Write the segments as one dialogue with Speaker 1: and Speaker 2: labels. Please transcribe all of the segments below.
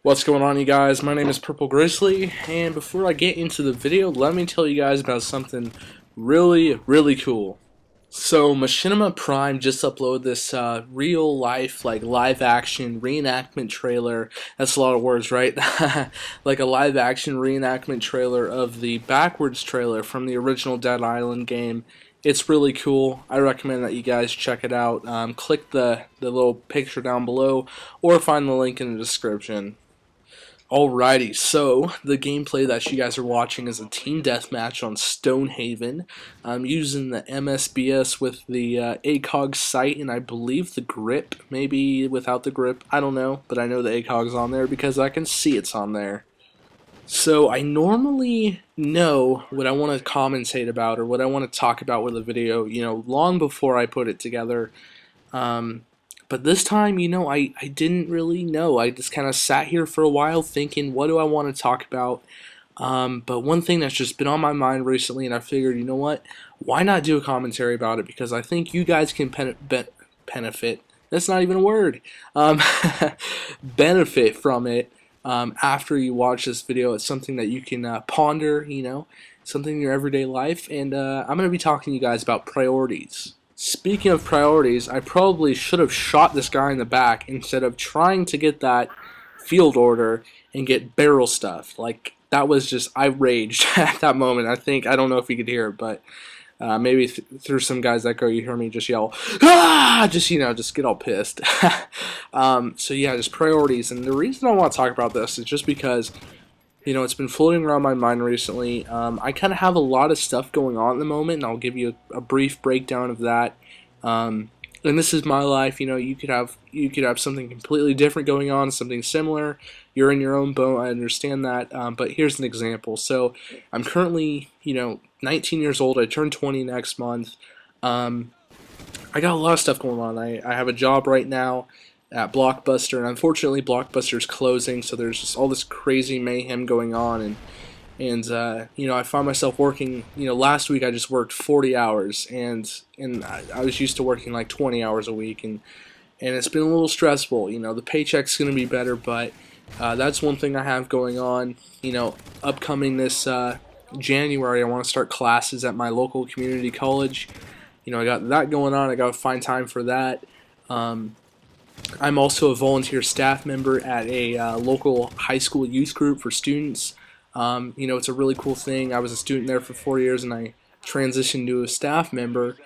Speaker 1: What's going on, you guys? My name is Purple Grizzly, and before I get into the video, let me tell you guys about something really cool. So, Machinima Prime just uploaded this real life, like live action reenactment trailer. That's a lot of words, right? Like a live action reenactment trailer of the backwards trailer from the original Dead Island game. It's really cool. I recommend that you guys check it out. Click the little picture down below or find the link in the description. Alrighty, so the gameplay that you guys are watching is a team deathmatch on Stonehaven. I'm using the MSBS with the ACOG sight and I believe the grip, maybe without the grip, I don't know, but I know the ACOG's on there because I can see it's on there. So I normally know what I want to commentate about or what I want to talk about with a video, long before I put it together. But this time, I didn't really know. I just kind of sat here for a while thinking, what do I want to talk about? But one thing that's just been on my mind recently, and I figured, you know what? Why not do a commentary about it? Because I think you guys can benefit. That's not even a word. Benefit from it after you watch this video. It's something that you can ponder, something in your everyday life. And I'm going to be talking to you guys about priorities. Speaking of priorities, I probably should have shot this guy in the back instead of trying to get that field order and get barrel stuff. Like, that was just, I raged at that moment. I don't know if you could hear it, but maybe through some guys that go, you hear me just yell, ah! Just get all pissed. So yeah, just priorities. And the reason I want to talk about this is just because it's been floating around my mind recently. I kind of have a lot of stuff going on at the moment, and I'll give you a brief breakdown of that. And this is my life. You could have something completely different going on, something similar. You're in your own boat. I understand that. But here's an example. So I'm currently 19 years old. I turn 20 next month. I got a lot of stuff going on. I have a job right now at Blockbuster, and unfortunately Blockbuster's closing, so there's just all this crazy mayhem going on, and I find myself working, last week I just worked 40 hours, and I was used to working like 20 hours a week, and it's been a little stressful. The paycheck's going to be better, but that's one thing I have going on. Upcoming this January, I want to start classes at my local community college. I got that going on. I got to find time for that. I'm also a volunteer staff member at a local high school youth group for students. It's a really cool thing. I was a student there for 4 years, and I transitioned to a staff member.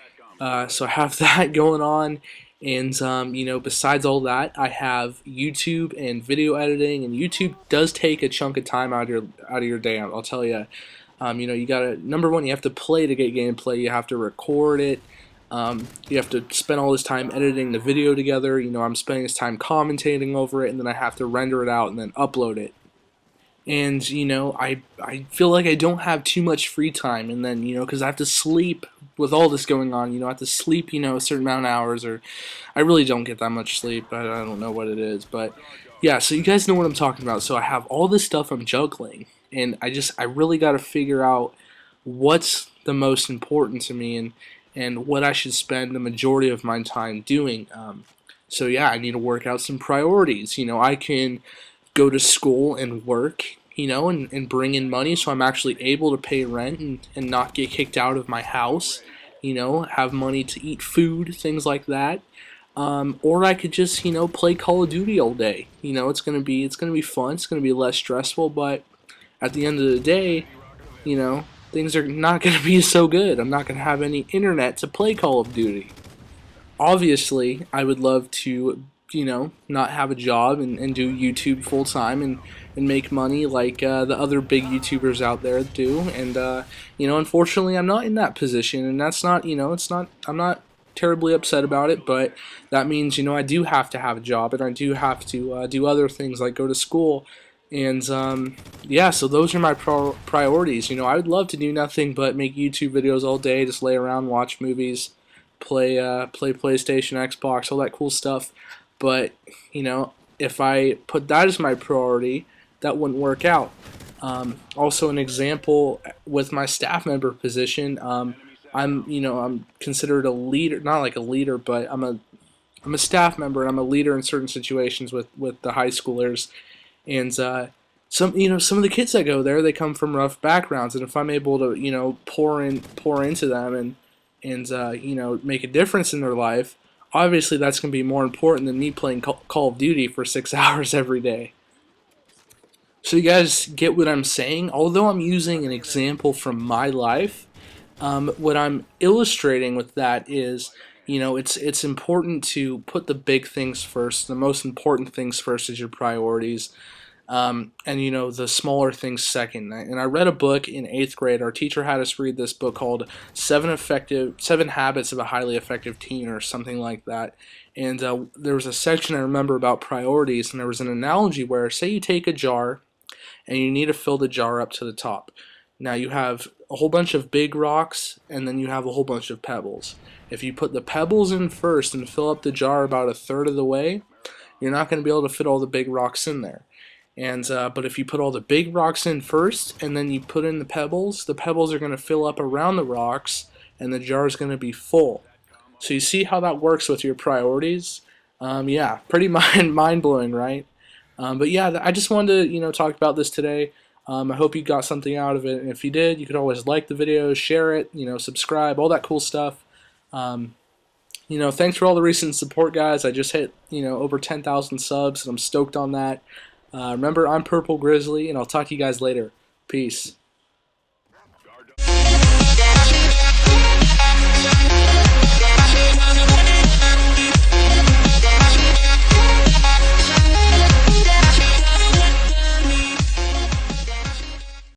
Speaker 1: So I have that going on. And, besides all that, I have YouTube and video editing. And YouTube does take a chunk of time out of your day, I'll tell you. You gotta, number one, you have to play to get gameplay. You have to record it. You have to spend all this time editing the video together. I'm spending this time commentating over it, and then I have to render it out and then upload it. And, I feel like I don't have too much free time, and then, because I have to sleep with all this going on, I have to sleep, a certain amount of hours, or I really don't get that much sleep. I don't know what it is, but yeah, so you guys know what I'm talking about. So I have all this stuff I'm juggling, and I really got to figure out what's the most important to me, and what I should spend the majority of my time doing. So yeah, I need to work out some priorities. I can go to school and work, and bring in money so I'm actually able to pay rent and not get kicked out of my house, have money to eat food, things like that. Or I could just, play Call of Duty all day. It's gonna be fun, it's gonna be less stressful, but at the end of the day, things are not going to be so good. I'm not going to have any internet to play Call of Duty. Obviously, I would love to, not have a job and do YouTube full time and make money like the other big YouTubers out there do. And, unfortunately, I'm not in that position. And that's not, I'm not terribly upset about it. But that means, I do have to have a job, and I do have to do other things like go to school. And, yeah, so those are my priorities. I would love to do nothing but make YouTube videos all day, just lay around, watch movies, play PlayStation, Xbox, all that cool stuff. But, if I put that as my priority, that wouldn't work out. Also, an example with my staff member position, I'm considered a leader, not like a leader, but I'm a staff member, and I'm a leader in certain situations with the high schoolers. And some of the kids that go there, they come from rough backgrounds, and if I'm able to pour into them and make a difference in their life, obviously that's going to be more important than me playing Call of Duty for 6 hours every day. So you guys get what I'm saying? Although I'm using an example from my life, what I'm illustrating with that is, it's important to put the big things first. The most important things first is your priorities, and the smaller things second. And I read a book in 8th grade. Our teacher had us read this book called Seven Habits of a Highly Effective Teen, or something like that. And there was a section I remember about priorities, and there was an analogy where, say you take a jar and you need to fill the jar up to the top. Now you have a whole bunch of big rocks, and then you have a whole bunch of pebbles. If you put the pebbles in first and fill up the jar about a third of the way, you're not going to be able to fit all the big rocks in there. And but if you put all the big rocks in first and then you put in the pebbles are going to fill up around the rocks, and the jar is going to be full. So you see how that works with your priorities? Yeah, pretty mind blowing, right? But yeah, I just wanted to talk about this today. I hope you got something out of it, and if you did, you could always like the video, share it, subscribe, all that cool stuff. Thanks for all the recent support, guys. I just hit over 10,000 subs, and I'm stoked on that. Remember, I'm Purple Grizzly, and I'll talk to you guys later. Peace.